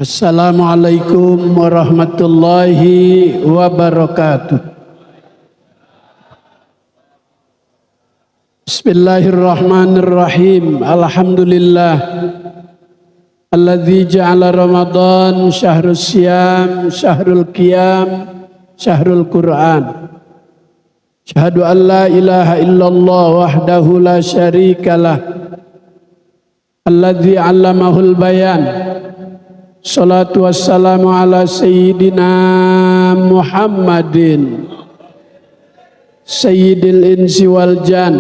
Assalamualaikum warahmatullahi wabarakatuh. Bismillahirrahmanirrahim. Alhamdulillah alladzi ja'ala Ramadan syahrul siyam, syahrul qiyam, syahrul Qur'an. Syahadu an la ilaha illallah wahdahu la syarikalah alladzi 'allamahul bayan. Salatu wassalamu ala sayyidina Muhammadin sayyidil insi wal jan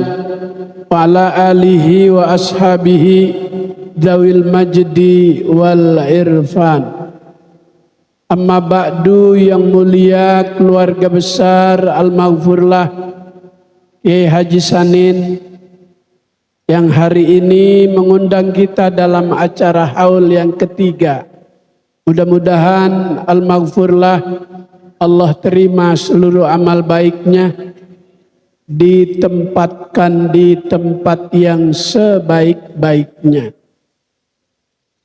wa ala alihi wa ashabihi dzawil majdi wal irfan. Amma ba'du, yang mulia keluarga besar Al-Maghfurlah Kiai Haji Sanin yang hari ini mengundang kita dalam acara haul yang ketiga. Mudah-mudahan Al-Maghfurlah Allah terima seluruh amal baiknya, ditempatkan di tempat yang sebaik-baiknya.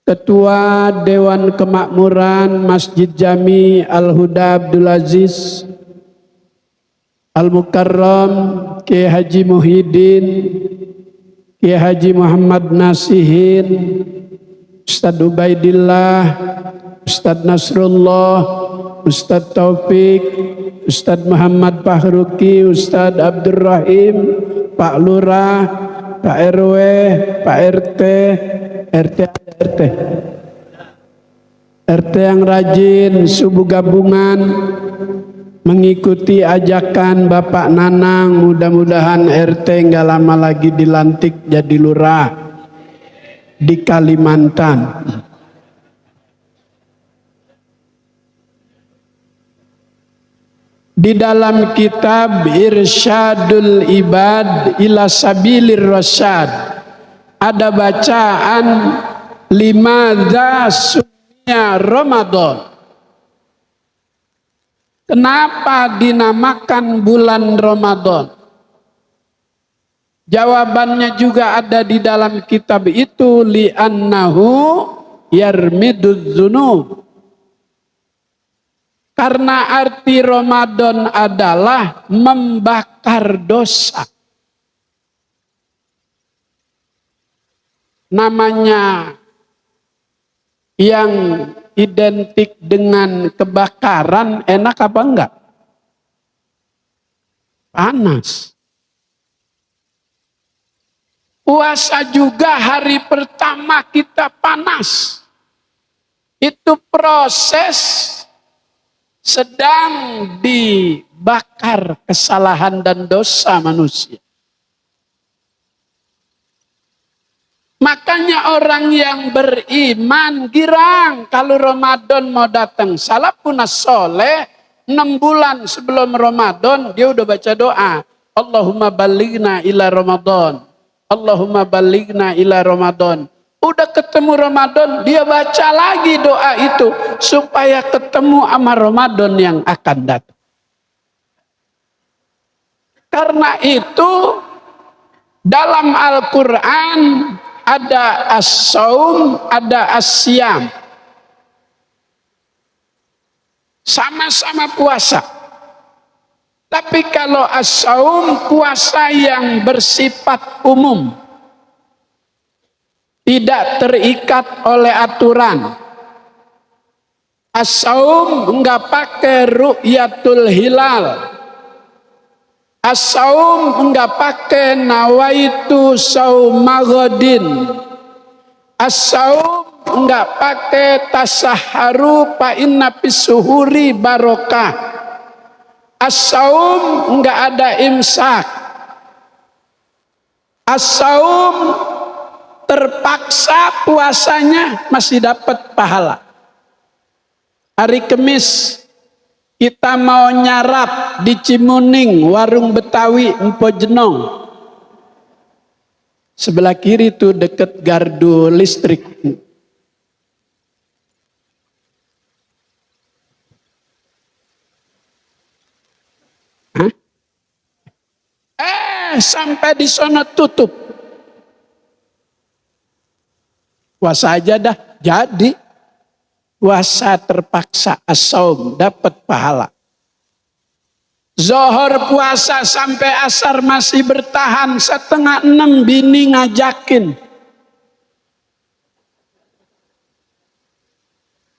Ketua Dewan Kemakmuran Masjid Jami Al-Huda Abdul Aziz Al-Mukarram Kiai Haji Muhyiddin, Kiai Haji Muhammad Nasihin, Ustadz Ubaidillah, Ustadz Nasrullah, Ustadz Taufik, Ustadz Muhammad Fahruki, Ustadz Abdurrahim, Pak Lurah, Pak RW, Pak RT yang rajin subuh gabungan mengikuti ajakan Bapak Nanang. Mudah-mudahan RT nggak lama lagi dilantik jadi lurah di Kalimantan. Di dalam kitab Irsyadul Ibad ila Sabilir Rasyad ada bacaan limadza summiya Ramadan. Kenapa dinamakan bulan Ramadan? Jawabannya juga ada di dalam kitab itu, li'annahu yarmiduz dzunub. Karena arti Ramadan adalah membakar dosa. Namanya yang identik dengan kebakaran, enak apa enggak? Panas. Puasa juga hari pertama kita panas. Itu proses sedang dibakar kesalahan dan dosa manusia. Makanya orang yang beriman girang kalau Ramadan mau datang. Salafun soleh 6 bulan sebelum Ramadan dia udah baca doa. Allahumma balighna ila Ramadan. Allahumma balighna ila Ramadan. Udah ketemu Ramadan, dia baca lagi doa itu supaya ketemu sama Ramadan yang akan datang. Karena itu dalam Al-Quran ada as-saum, ada as-siyam. Sama-sama puasa. Tapi kalau as-saum, puasa yang bersifat umum. Tidak terikat oleh aturan. As-saum enggak pakai ru'yatul hilal. As-saum enggak pakai nawaitu saumagodin. As-saum enggak pakai tasaharu fa inna fis-suhuri barokah. As-saum enggak ada imsak. As-saum terpaksa puasanya masih dapat pahala. Hari Kamis kita mau nyarap di Cimuning, warung Betawi Empo Jenong. Sebelah kiri tuh deket gardu listrik. Hah? Sampai di sono tutup. Puasa aja dah jadi. puasa terpaksa as-saum, dapat pahala. Zohor puasa sampai asar masih bertahan, 5:30 bini ngajakin.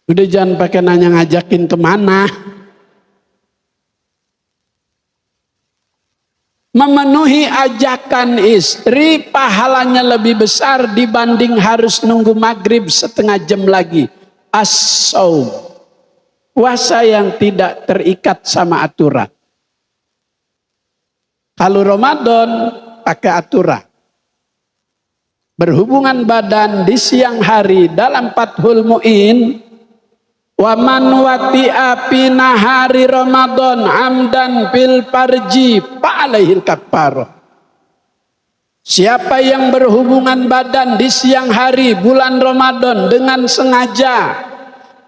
Udah jangan pakai nanya ngajakin kemana. Memenuhi ajakan istri pahalanya lebih besar dibanding harus nunggu maghrib setengah jam lagi. As-saum, puasa yang tidak terikat sama aturan. Kalau Ramadan pakai aturan. Berhubungan badan di siang hari dalam Fathul Mu'in. Wa man wati'a fi nahari Ramadan amdan fil farji fa'alaihil kafarah. Siapa yang berhubungan badan di siang hari bulan Ramadan dengan sengaja,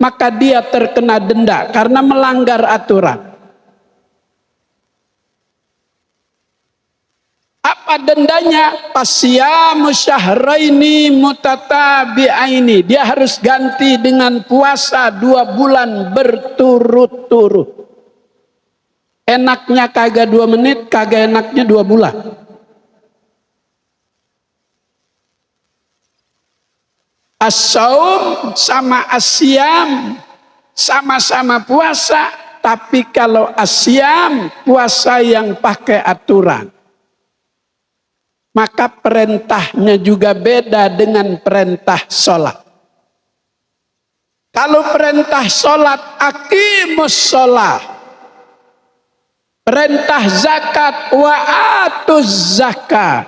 maka dia terkena denda karena melanggar aturan. Apa dendanya? Pasyamu syahraini mutatabi'aini. Dia harus ganti dengan puasa 2 bulan berturut-turut. Enaknya kagak 2 menit, kagak enaknya 2 bulan. As-saum sama as-siyam sama-sama puasa, tapi kalau as-siyam puasa yang pakai aturan. Maka perintahnya juga beda dengan perintah sholat. Kalau perintah sholat, aqimus sholat. Perintah zakat, wa atuz zakat.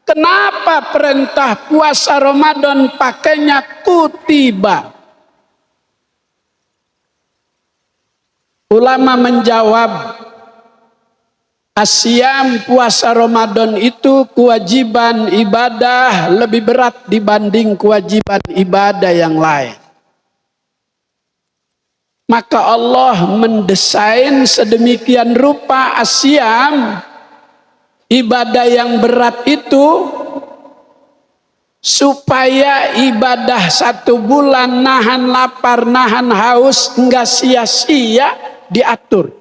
Kenapa perintah puasa Ramadan pakainya kutiba? Ulama menjawab, asyam puasa Ramadan itu kewajiban ibadah lebih berat dibanding kewajiban ibadah yang lain. Maka Allah mendesain sedemikian rupa asyam, ibadah yang berat itu, supaya ibadah 1 bulan nahan lapar, nahan haus, enggak sia-sia diatur.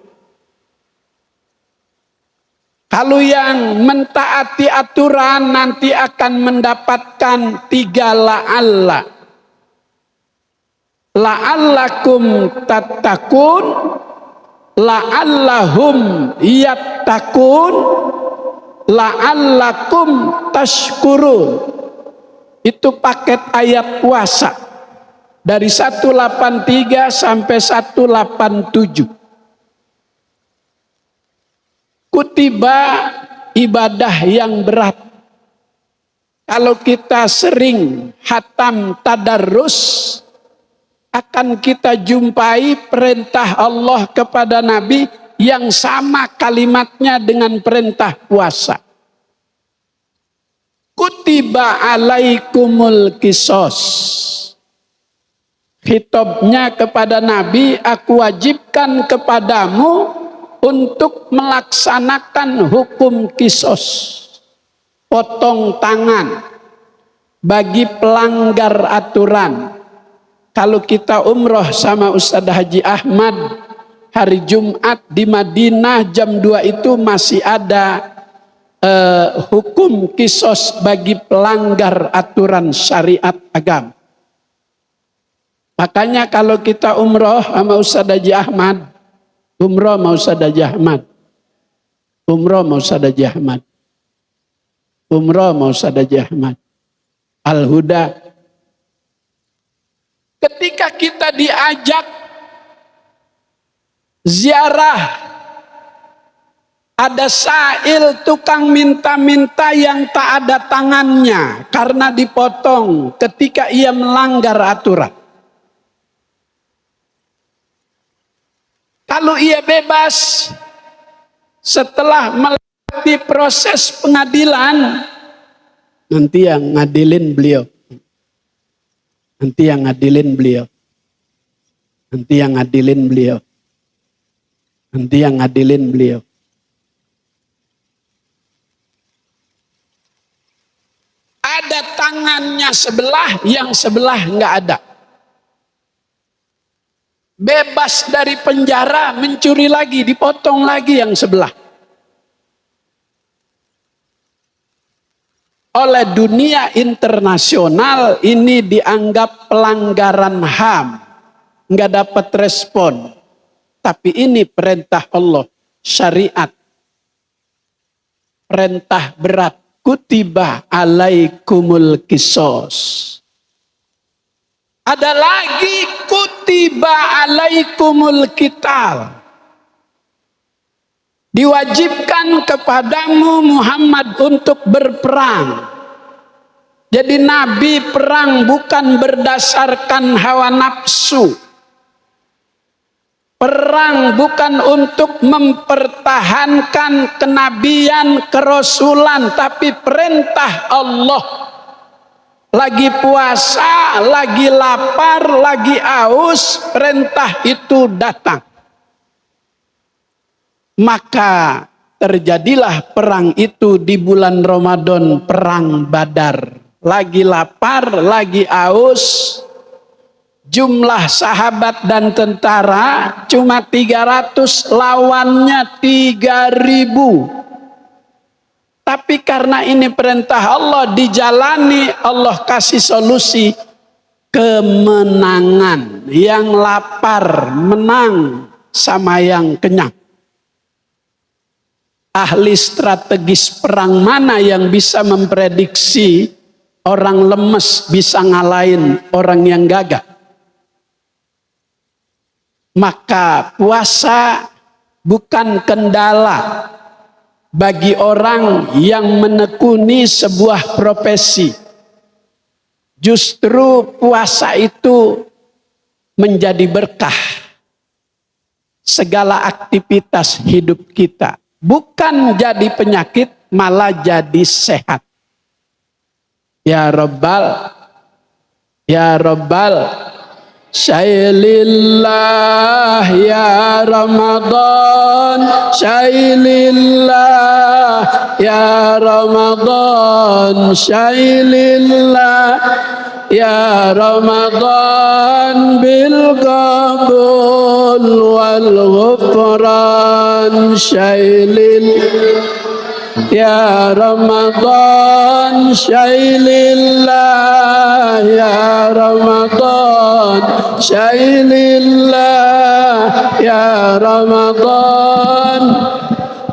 Kalau yang mentaati aturan nanti akan mendapatkan 3 la'alla. La'allakum tattaqun, la'allahum yattaqun, la'allakum tashkurun. Itu paket ayat puasa dari 183 sampai 187. Kutiba ibadah yang berat. Kalau kita sering hatam tadarrus, akan kita jumpai perintah Allah kepada Nabi yang sama kalimatnya dengan perintah puasa. Kutiba alaikumul kisos. Khitabnya kepada Nabi, aku wajibkan kepadamu untuk melaksanakan hukum kisos, potong tangan bagi pelanggar aturan. Kalau kita umroh sama Ustadz Haji Ahmad hari Jumat di Madinah jam 2 itu masih ada hukum kisos bagi pelanggar aturan syariat agama. Makanya kalau kita umroh sama Ustadz Haji Ahmad, umroh mau Ustadz Haji Ahmad, umroh mau Ustadz Haji Ahmad, umroh mau Ustadz Haji Ahmad, Al-Huda. Ketika kita diajak ziarah, ada sa'il tukang minta-minta yang tak ada tangannya karena dipotong ketika ia melanggar aturan. Kalau ia bebas setelah melewati proses pengadilan, nanti yang ngadilin beliau. Nanti yang ngadilin beliau. Nanti yang ngadilin beliau. Nanti yang ngadilin beliau. Ada tangannya sebelah, yang sebelah enggak ada. bebas dari penjara, mencuri lagi, dipotong lagi yang sebelah. Oleh dunia internasional ini dianggap pelanggaran HAM, nggak dapat respon. Tapi ini perintah Allah, syariat, perintah berat, kutiba alaikumul kisos. Ada lagi kutiba alaikumul qital. Diwajibkan kepadamu Muhammad untuk berperang. Jadi Nabi perang bukan berdasarkan hawa nafsu. Perang bukan untuk mempertahankan kenabian, kerasulan, tapi perintah Allah. Lagi puasa, lagi lapar, lagi aus, perintah itu datang. Maka terjadilah perang itu di bulan Ramadan, perang Badar. Lagi lapar, lagi aus, jumlah sahabat dan tentara cuma 300, lawannya 3000. Tapi karena ini perintah Allah dijalani, Allah kasih solusi kemenangan. Yang lapar menang sama yang kenyang. Ahli strategis perang mana yang bisa memprediksi orang lemes bisa ngalahin orang yang gagah? Maka puasa bukan kendala bagi orang yang menekuni sebuah profesi. Justru puasa itu menjadi berkah segala aktivitas hidup kita. Bukan jadi penyakit, malah jadi sehat. Ya Rabbal, ya Rabbal, syailillah ya Ramadan, syailillah ya Ramadan, syailillah ya Ramadan bil qabul wal ghufran, syailil ya Ramadan, syailillah ya Ramadan, syailillah ya Ramadan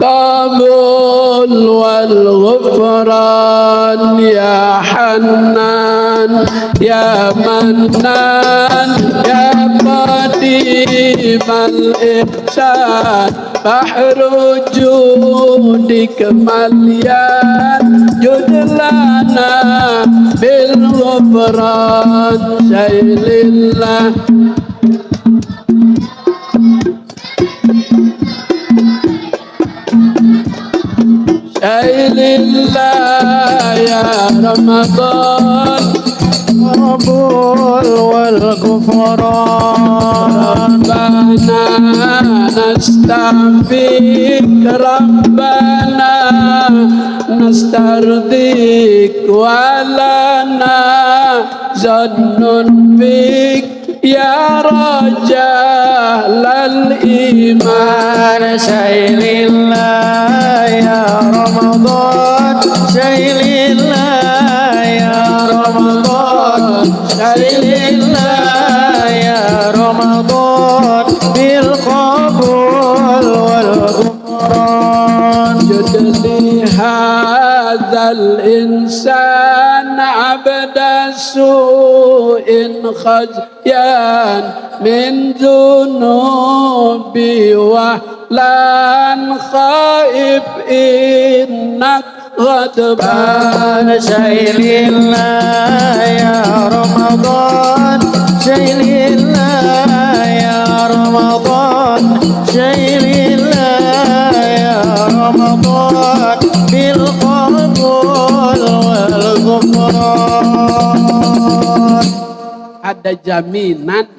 qabul wal ghufran, ya Hannan ya Mannan ya Qadimal ihsan, bahru judik malyan judlana bil ghufran, syailillah syailillah ya Ramadan qabul wal ghufran, Rabbana nasta'fik, Rabbana nastardik, walana zannun fik ya rajal iman, syailillah ya Ramadan, syailillah ya Ramadan, syailillah ya Ramadan bil qabul wal ghufran, jadli hadzal insan abda su'in khazyan min dhunubi wa lan khaib innak ghadban, syailillah ya Ramadan, syailillah ya Ramadan, syailillah ya Ramadan bil qabul wal ghufran. Ada jaminan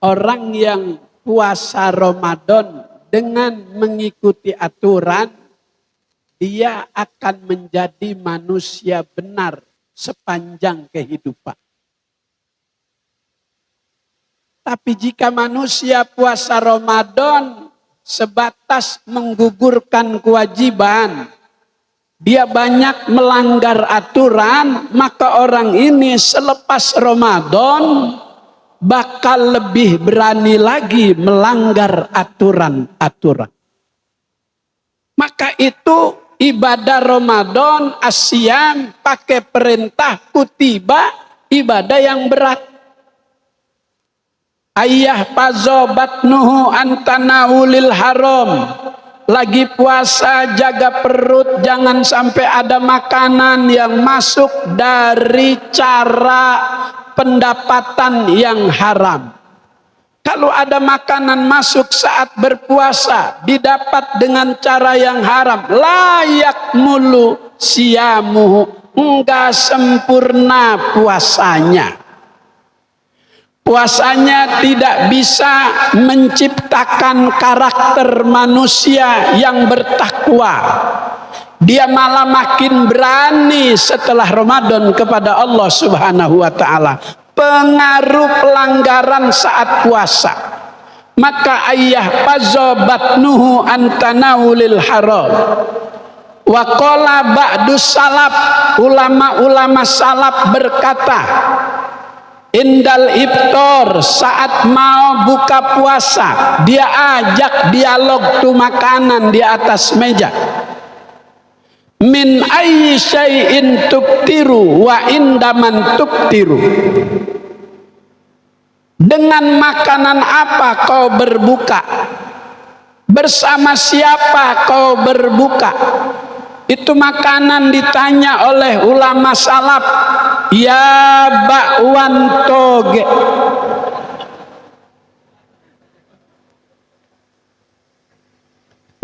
orang yang puasa Ramadan dengan mengikuti aturan, dia akan menjadi manusia benar sepanjang kehidupan. Tapi jika manusia puasa Ramadan sebatas menggugurkan kewajiban, dia banyak melanggar aturan, maka orang ini selepas Ramadan bakal lebih berani lagi melanggar aturan-aturan. Maka itu ibadah Ramadan, asyam, pakai perintah kutiba, ibadah yang berat. Ayah pazobatnuhu antanawulil haram. Lagi puasa, jaga perut, jangan sampai ada makanan yang masuk dari cara pendapatan yang haram. Kalau ada makanan masuk saat berpuasa, didapat dengan cara yang haram, layak mulu siamuhu, enggak sempurna puasanya. Puasanya tidak bisa menciptakan karakter manusia yang bertakwa. Dia malah makin berani setelah Ramadan kepada Allah Subhanahu wa ta'ala. Pengaruh pelanggaran saat puasa. Maka ayah pazobatnuhu antanawulil haram. Wa qala ba'dus salaf, ulama-ulama salaf berkata, indal iftar, saat mau buka puasa, dia ajak dialog tuh makanan di atas meja. Min ayyi syai'in tubtiru wa indaman tubtiru. Dengan makanan apa kau berbuka? Bersama siapa kau berbuka? Itu makanan ditanya oleh ulama salaf. Ya bakwan toge.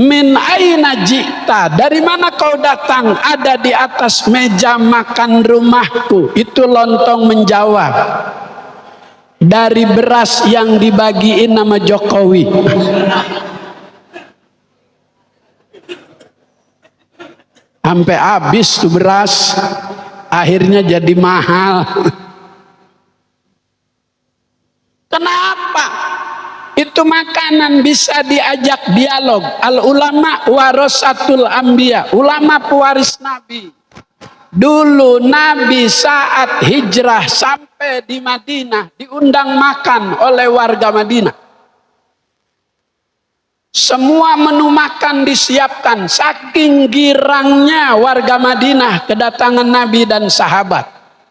Min aina jita, dari mana kau datang? Ada di atas meja makan rumahku. Itu lontong menjawab, dari beras yang dibagiin nama Jokowi. Sampai habis tuh beras, akhirnya jadi mahal. Kenapa? Itu makanan bisa diajak dialog. Al ulama warasatul anbiya, ulama pewaris Nabi. Dulu Nabi saat hijrah sampai di Madinah diundang makan oleh warga Madinah. Semua menu makan disiapkan, saking girangnya warga Madinah kedatangan Nabi dan sahabat.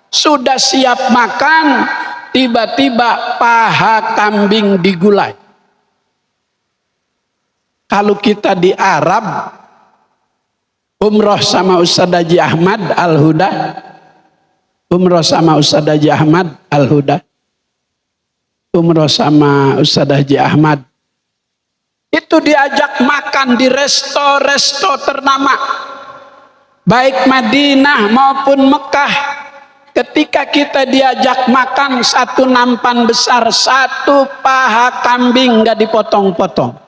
Sudah siap makan, tiba-tiba paha kambing digulai. Kalau kita di Arab, umroh sama Ustaz Haji Ahmad Al-Huda, umroh sama Ustaz Haji Ahmad Al-Huda, umroh sama Ustaz Haji Ahmad, itu diajak makan di resto-resto ternama, baik Madinah maupun Mekah. Ketika kita diajak makan, satu nampan besar, satu paha kambing nggak dipotong-potong.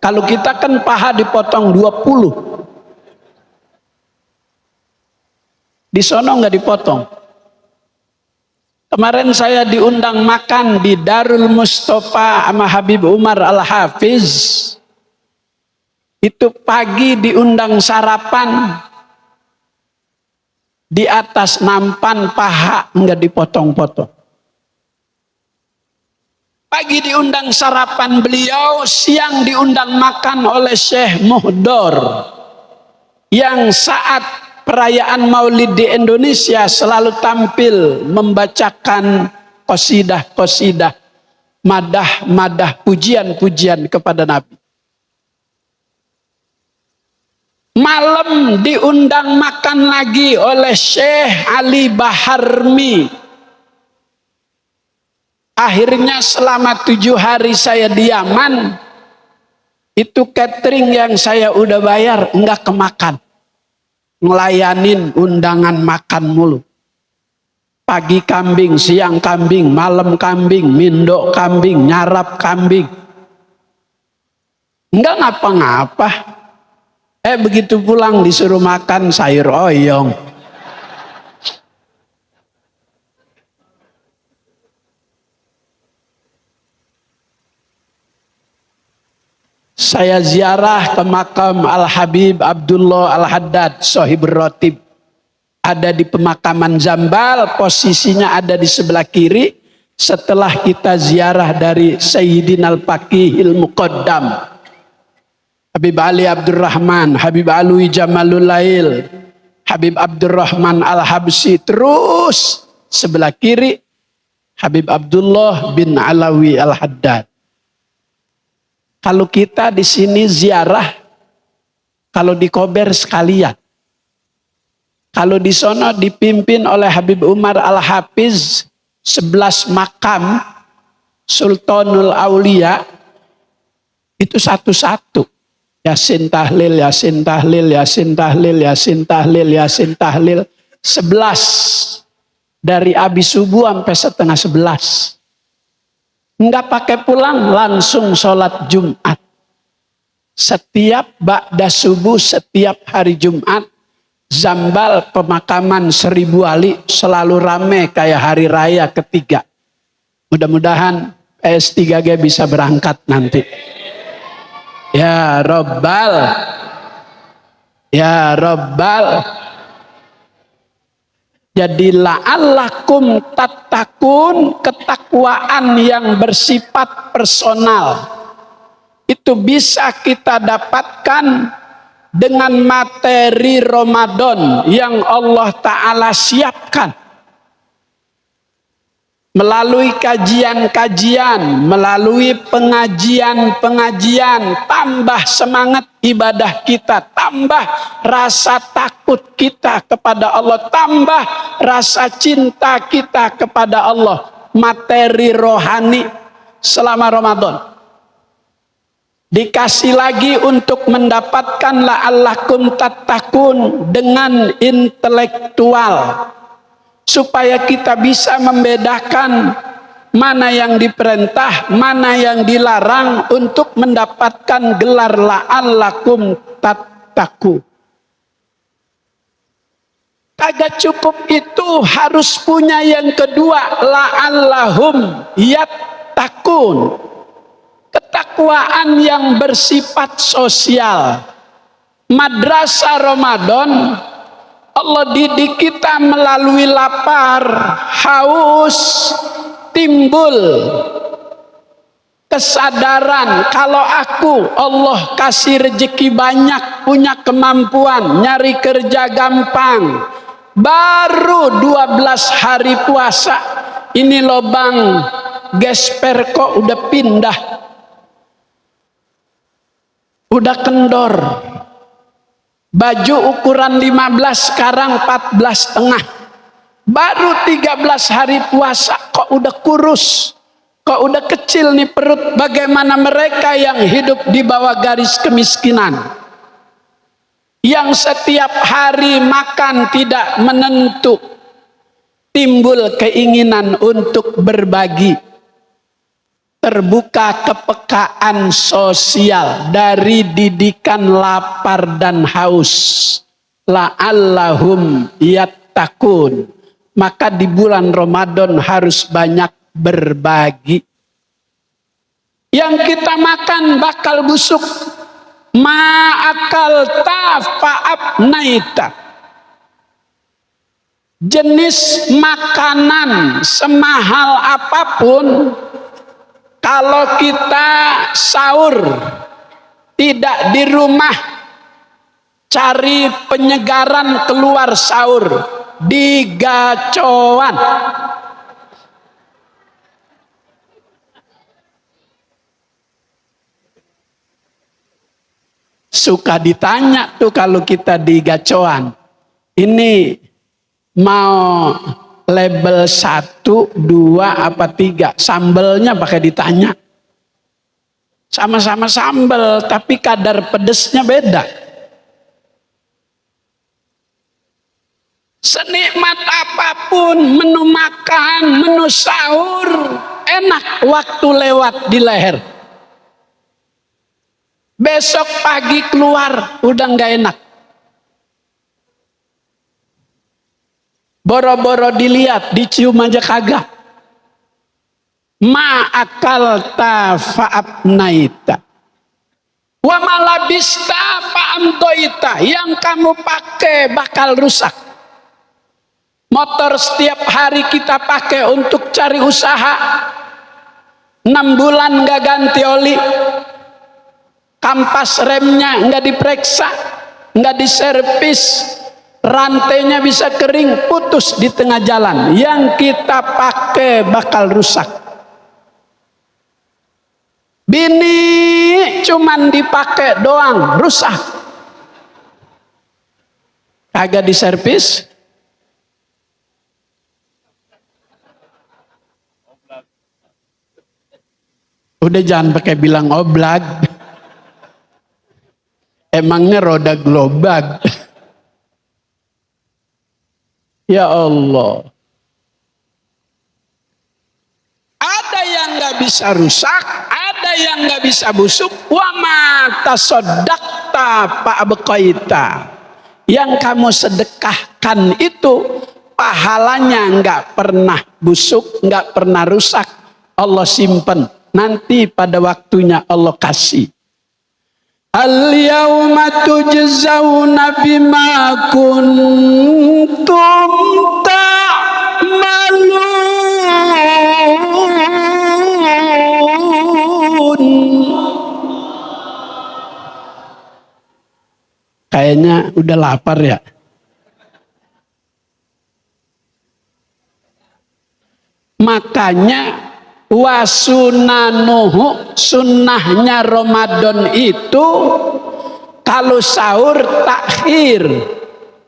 Kalau kita kan paha dipotong 20. Di sono nggak dipotong. Kemarin saya diundang makan di Darul Mustafa sama Habib Umar Al-Hafiz. Itu pagi diundang sarapan, di atas nampan paha nggak dipotong-potong. Pagi diundang sarapan beliau, siang diundang makan oleh Syekh Muhdor, yang saat perayaan Maulid di Indonesia selalu tampil membacakan qasidah-qasidah, madah-madah, pujian-pujian kepada Nabi. Malam diundang makan lagi oleh Syekh Ali Baharmi. Akhirnya selama 7 hari saya di Yaman, itu catering yang saya udah bayar enggak kemakan. Ngelayanin undangan makan mulu. Pagi kambing, siang kambing, malam kambing, mindok kambing, nyarap kambing. Enggak ngapa-ngapa. Begitu pulang disuruh makan sayur oyong. saya ziarah ke makam Al-Habib Abdullah Al-Haddad Sohibur Rotib. Ada di pemakaman Zambal, posisinya ada di sebelah kiri. Setelah kita ziarah dari Sayyidina Al-Faqihil Muqaddam Habib Ali Abdurrahman, Habib Alwi Jamalul Lail, Habib Abdurrahman Al-Habsyi, terus sebelah kiri Habib Abdullah bin Alawi Al-Haddad. Kalau kita di sini ziarah, kalau di Kober sekalian. Kalau di sono dipimpin oleh Habib Umar Al-Hafiz, 11 makam Sultanul Aulia, itu satu-satu. Yasin tahlil, Yasin tahlil, Yasin tahlil, Yasin tahlil, Yasin tahlil. 11. Dari abis subuh sampai setengah 11. Enggak pakai pulang, langsung sholat Jumat. Setiap ba'da subuh, setiap hari Jumat, Zambal pemakaman 1000 wali selalu rame kayak hari raya ketiga. Mudah-mudahan PS3G bisa berangkat nanti. Ya Rabbal, ya Rabbal. Jadi la'allakum tattaqun, ketakwaan yang bersifat personal. Itu bisa kita dapatkan dengan materi Ramadan yang Allah Ta'ala siapkan. Melalui kajian-kajian, melalui pengajian-pengajian, tambah semangat ibadah kita, tambah rasa takut kita kepada Allah, tambah rasa cinta kita kepada Allah. Materi rohani selama Ramadan. Dikasih lagi untuk mendapatkan la'allakum tattaqun dengan intelektual. Supaya kita bisa membedakan mana yang diperintah, mana yang dilarang untuk mendapatkan gelar la'allakum tattaqun. Kagak cukup itu, harus punya yang kedua, la'allahum yattaqun. Ketakwaan yang bersifat sosial. Madrasah Ramadan Allah didik kita melalui lapar, haus, timbul kesadaran kalau aku Allah kasih rezeki banyak, punya kemampuan, nyari kerja gampang. Baru 12 hari puasa, ini lobang gesper kok udah pindah. Udah kendor. Baju ukuran 15 sekarang 14,5. Baru 13 hari puasa kok udah kurus. Kok udah kecil nih perut. Bagaimana mereka yang hidup di bawah garis kemiskinan, yang setiap hari makan tidak menentu, timbul keinginan untuk berbagi. Terbuka kepekaan sosial dari didikan lapar dan haus. La'allahum yattaqun. Maka di bulan Ramadan harus banyak berbagi. Yang kita makan bakal busuk. Ma'akal tafa'abnaita. Jenis makanan semahal apapun, kalau kita sahur tidak di rumah, cari penyegaran keluar sahur di gacoan. Suka ditanya tuh kalau kita di gacoan, ini mau label 1, 2, apa 3, sambelnya pakai ditanya. Sama-sama sambel, tapi kadar pedesnya beda. Senikmat apapun menu makan, menu sahur, enak waktu lewat di leher. Besok pagi keluar udah nggak enak. Boro-boro dilihat, dicium aja kagak. Ma'akal tafa'abnaita. Wa malabista fa'amdoita, yang kamu pakai bakal rusak. Motor setiap hari kita pakai untuk cari usaha, 6 bulan nggak ganti oli, kampas remnya nggak diperiksa, nggak diservis, rantainya bisa kering, putus di tengah jalan. Yang kita pakai bakal rusak. Bini cuman dipakai doang, rusak. Kagak diservis. Udah jangan pakai bilang oblag. Emangnya roda globag. Ya Allah. Ada yang nggak bisa rusak, ada yang nggak bisa busuk. Wa mata sodakta pak abqaita, yang kamu sedekahkan itu pahalanya nggak pernah busuk, nggak pernah rusak. Allah simpen, nanti pada waktunya Allah kasih. Al-yawma tujzauna bima kuntum ta'malun. Kayaknya udah lapar ya. Makanya wasunanuhu, sunnahnya Ramadan itu kalau sahur takhir,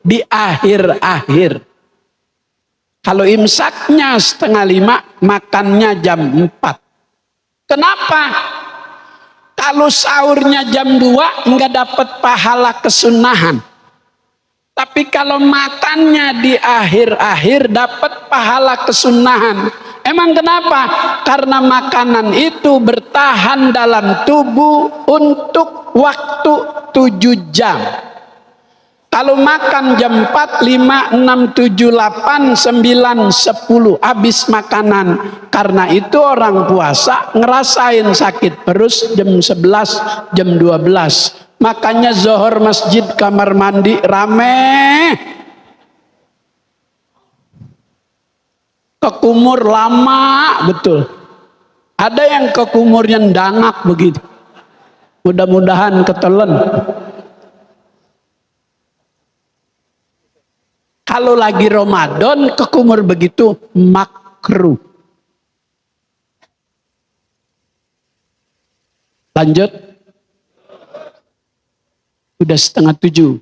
di akhir-akhir. Kalau imsaknya 4:30, makannya jam 4. Kenapa? Kalau sahurnya jam 2 nggak dapat pahala kesunahan. Tapi kalau makannya di akhir-akhir dapat pahala kesunahan. Emang kenapa? Karena makanan itu bertahan dalam tubuh untuk waktu 7 jam. Kalau makan jam 4, 5, 6, 7, 8, 9, 10 habis makanan. Karena itu orang puasa ngerasain sakit perut jam 11, jam 12. Makanya zuhur masjid kamar mandi rame. Kekumur lama betul. Ada yang kekumurnya dangak begitu. Mudah-mudahan ketelen. Kalau lagi Ramadan kekumur begitu makruh. Lanjut. Udah 6:30.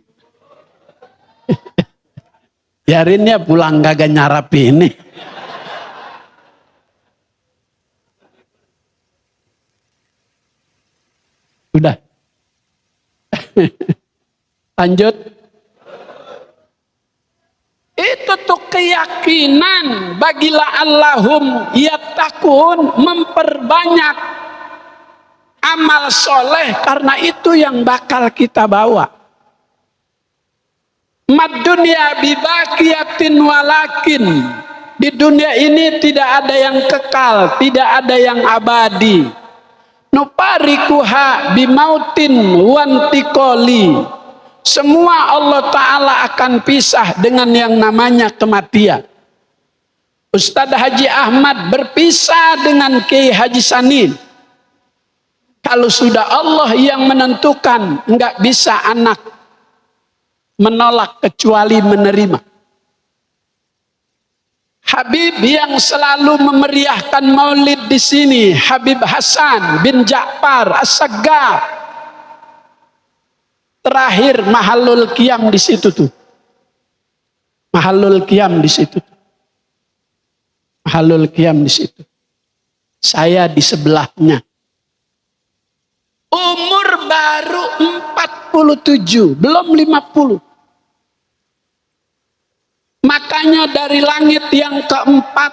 Biarin ya pulang kagak nyarap ini. Udah. Lanjut. Itu tuh keyakinan bagilah Allahum yattaqun, memperbanyak amal soleh, karena itu yang bakal kita bawa. Mad dunya bibaqiyatin walakin, di dunia ini tidak ada yang kekal, tidak ada yang abadi. Nuparikuha bimautin wantikoli, semua Allah Ta'ala akan pisah dengan yang namanya kematian. Ustadz Haji Ahmad berpisah dengan Kiai Haji Sanin. Kalau sudah Allah yang menentukan, enggak bisa anak menolak kecuali menerima. Habib yang selalu memeriahkan maulid di sini, Habib Hasan bin Ja'far As-Saggar. Terakhir Mahallul Qiyam di situ tuh. Mahallul Qiyam di situ. Mahallul Qiyam di situ. Saya di sebelahnya. Umur baru 47, belum 50. Makanya dari langit yang keempat,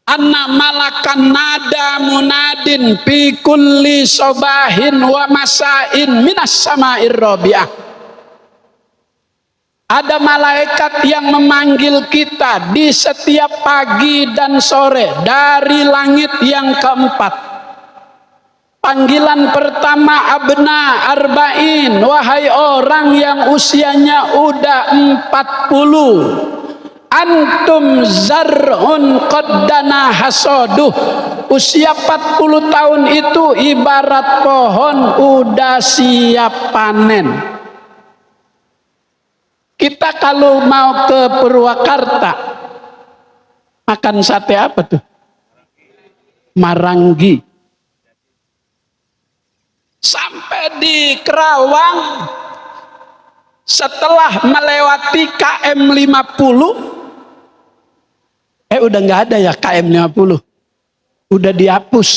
anna malakan nada munadin fi kulli sobahin wa masain minas sama'ir rabi'ah. Ada malaikat yang memanggil kita di setiap pagi dan sore dari langit yang keempat. Panggilan pertama abna arba'in, wahai orang yang usianya udah 40. Antum zar'un qaddana hasaduh. Usia 40 tahun itu ibarat pohon udah siap panen. Kita kalau mau ke Purwakarta makan sate apa tuh? Marangi. Sampai di Kerawang setelah melewati KM 50, udah nggak ada ya KM 50, udah dihapus,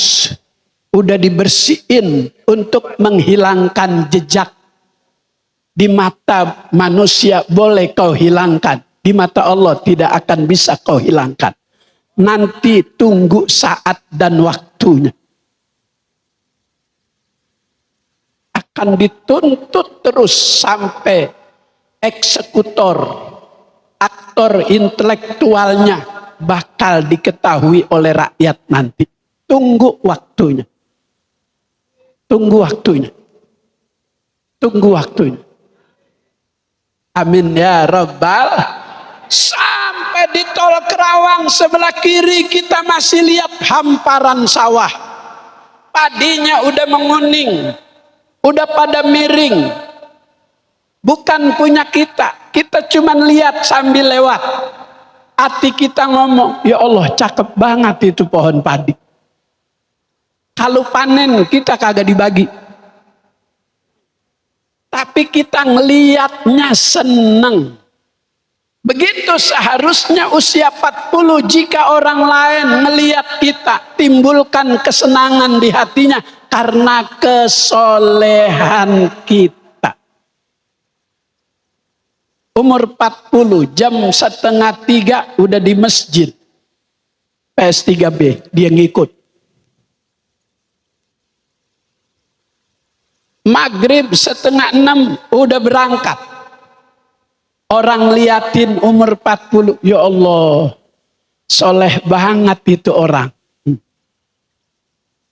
udah dibersihin untuk menghilangkan jejak. Di mata manusia boleh kau hilangkan, di mata Allah tidak akan bisa kau hilangkan. Nanti tunggu saat dan waktunya. Akan dituntut terus sampai eksekutor, aktor intelektualnya bakal diketahui oleh rakyat nanti. Tunggu waktunya. Tunggu waktunya. Tunggu waktunya. Amin ya Rabbal. Sampai di tol Kerawang sebelah kiri kita masih lihat hamparan sawah. Padinya udah menguning. Udah pada miring. Bukan punya kita. Kita cuma lihat sambil lewat. Hati kita ngomong, ya Allah cakep banget itu pohon padi. Kalau panen kita kagak dibagi. Tapi kita ngelihatnya seneng. Begitu seharusnya usia 40 jika orang lain melihat kita, timbulkan kesenangan di hatinya karena kesolehan kita. Umur 40 jam 2:30 udah di masjid. PS3B dia ngikut. Maghrib 5:30 udah berangkat. Orang liatin umur 40, ya Allah, soleh banget itu orang.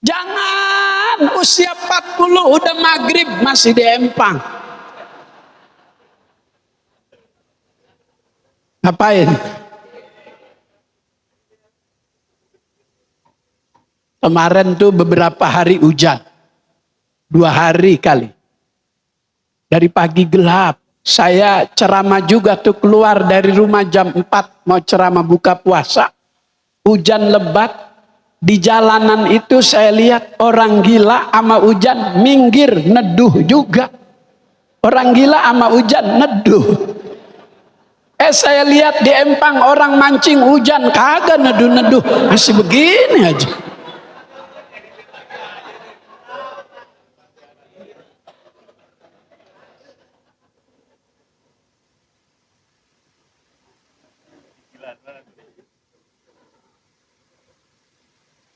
Jangan usia 40 udah maghrib masih di empang. Ngapain? Kemarin tuh beberapa hari hujan. 2 hari kali. Dari pagi gelap. Saya ceramah juga tuh keluar dari rumah jam 4 mau ceramah buka puasa. Hujan lebat. Di jalanan itu saya lihat orang gila sama hujan minggir neduh juga. Orang gila sama hujan neduh. Saya lihat di empang orang mancing hujan kagak neduh-neduh. Masih begini aja.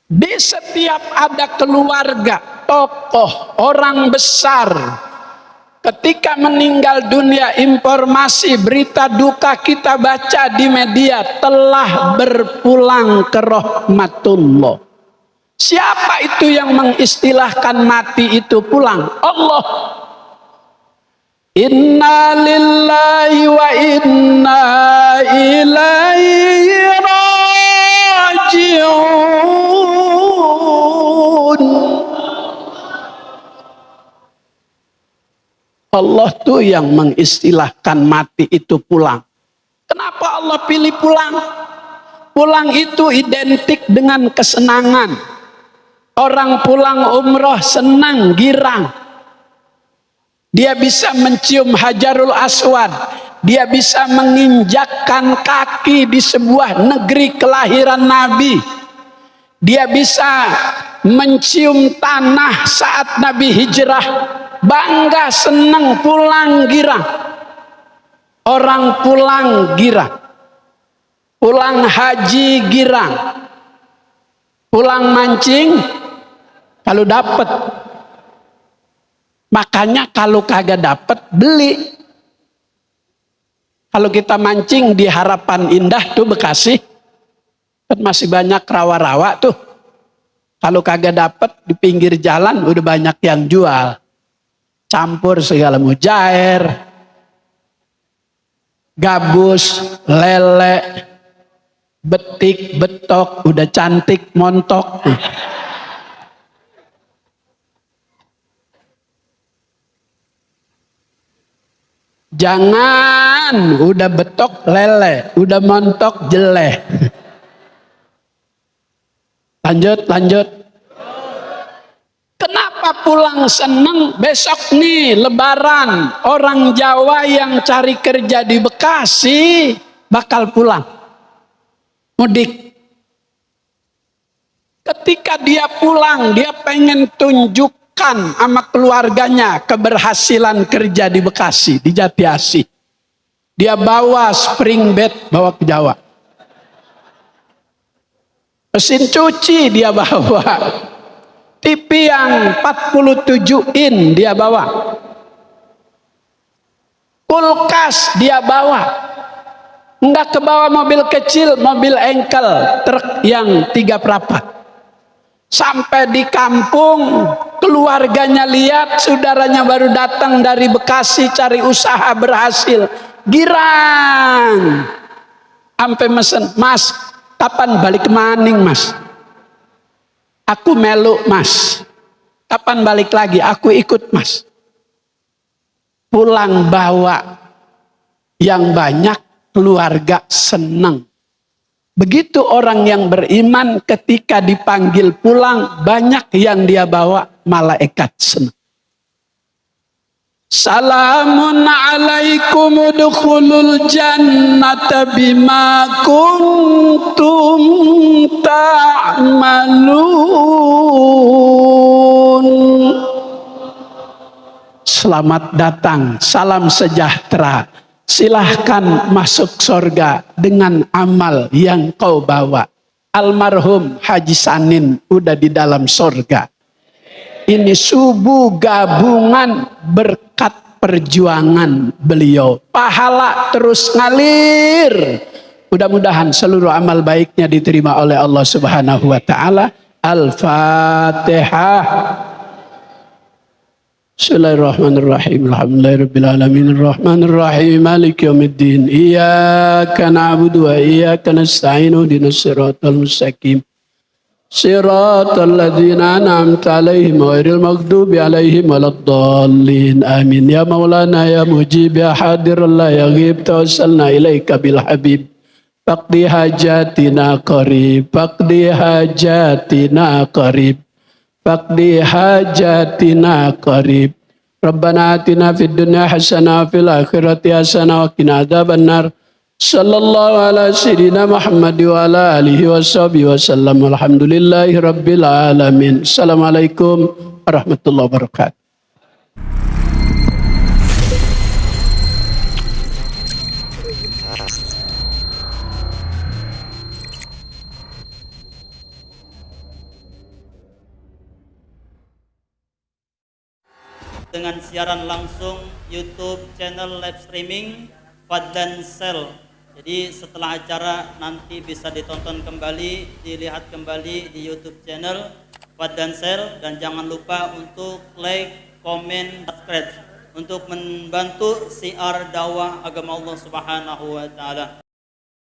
Di setiap ada keluarga, tokoh, orang besar, ketika meninggal dunia, informasi berita duka kita baca di media telah berpulang ke rahmatullah. Siapa itu yang mengistilahkan mati itu pulang? Allah. Inna lillahi wa inna ilaihi raji'un. Allah tuh yang mengistilahkan mati itu pulang. Kenapa Allah pilih pulang? Pulang itu identik dengan kesenangan. Orang pulang umroh senang, girang. Dia bisa mencium Hajarul Aswad. Dia bisa menginjakkan kaki di sebuah negeri kelahiran Nabi. Dia bisa mencium tanah saat Nabi hijrah. Bangga, senang, pulang girang. Orang pulang girang. Pulang haji girang. Pulang mancing kalau dapat. Makanya kalau kagak dapat beli. Kalau kita mancing di Harapan Indah tuh Bekasi, kan masih banyak rawa-rawa tuh. Kalau kagak dapet di pinggir jalan udah banyak yang jual. Campur segala mujair, gabus, lele, betik, betok, udah cantik, montok. Jangan, udah betok lele, udah montok jeleh. Lanjut. Kenapa pulang seneng? Besok nih lebaran. Orang Jawa yang cari kerja di Bekasi bakal pulang. Mudik. Ketika dia pulang, dia pengen tunjukkan sama keluarganya keberhasilan kerja di Bekasi, di Jatiasih. Dia bawa spring bed, bawa ke Jawa. Mesin cuci dia bawa. TV yang 47 in dia bawa. Kulkas dia bawa. Enggak ke bawah mobil kecil, mobil engkel, truk yang 3 perapat. Sampai di kampung, keluarganya lihat saudaranya baru datang dari Bekasi cari usaha berhasil. Girang. Sampai mesen, "Mas, kapan balik ke Maning, Mas?" "Aku melu, Mas." "Kapan balik lagi?" "Aku ikut, Mas." Pulang bawa yang banyak, keluarga senang. Begitu orang yang beriman ketika dipanggil pulang, banyak yang dia bawa, malaikat senang. Salamun alaikum udkhulul jannata bima kuntum ta'malun. Selamat datang, salam sejahtera. Silahkan masuk surga dengan amal yang kau bawa. Almarhum Haji Sanin udah di dalam surga. Ini subuh gabungan berkat perjuangan beliau. Pahala terus ngalir. Mudah-mudahan seluruh amal baiknya diterima oleh Allah Subhanahu wa taala. Al-Fatihah. Bismillahirrahmanirrahim. Alhamdulillahirabbil alamin arrahmanirrahim maliki yaumiddin. Iyyaka na'budu wa iyyaka nasta'in ihdinas siratal mustaqim. Siratal ladzina an'amta 'alaihim ghairil maghdubi 'alaihim waladdallin. Amin. Ya Maulana ya Mujib ya Hadir la yaghib tawassalna ilaika bil habib. Faqdi hajatina qarib, faqdi hajatina qarib. Faqdi hajatina qarib. Rabbana atina fid dunya hasanah wa fil akhirati hasanah wa qina adzabannar. Sallallahu ala sayyidina Muhammad wa ala alihi washabihi wasallam. Alhamdulillahi rabbil alamin. Assalamualaikum warahmatullahi wabarakatuh. Dengan siaran langsung YouTube channel live streaming Fadlan Sel. Jadi setelah acara nanti bisa ditonton kembali, dilihat kembali di YouTube channel Fadlan Sel, dan jangan lupa untuk like, komen, subscribe untuk membantu siar dakwah agama Allah Subhanahu wa taala.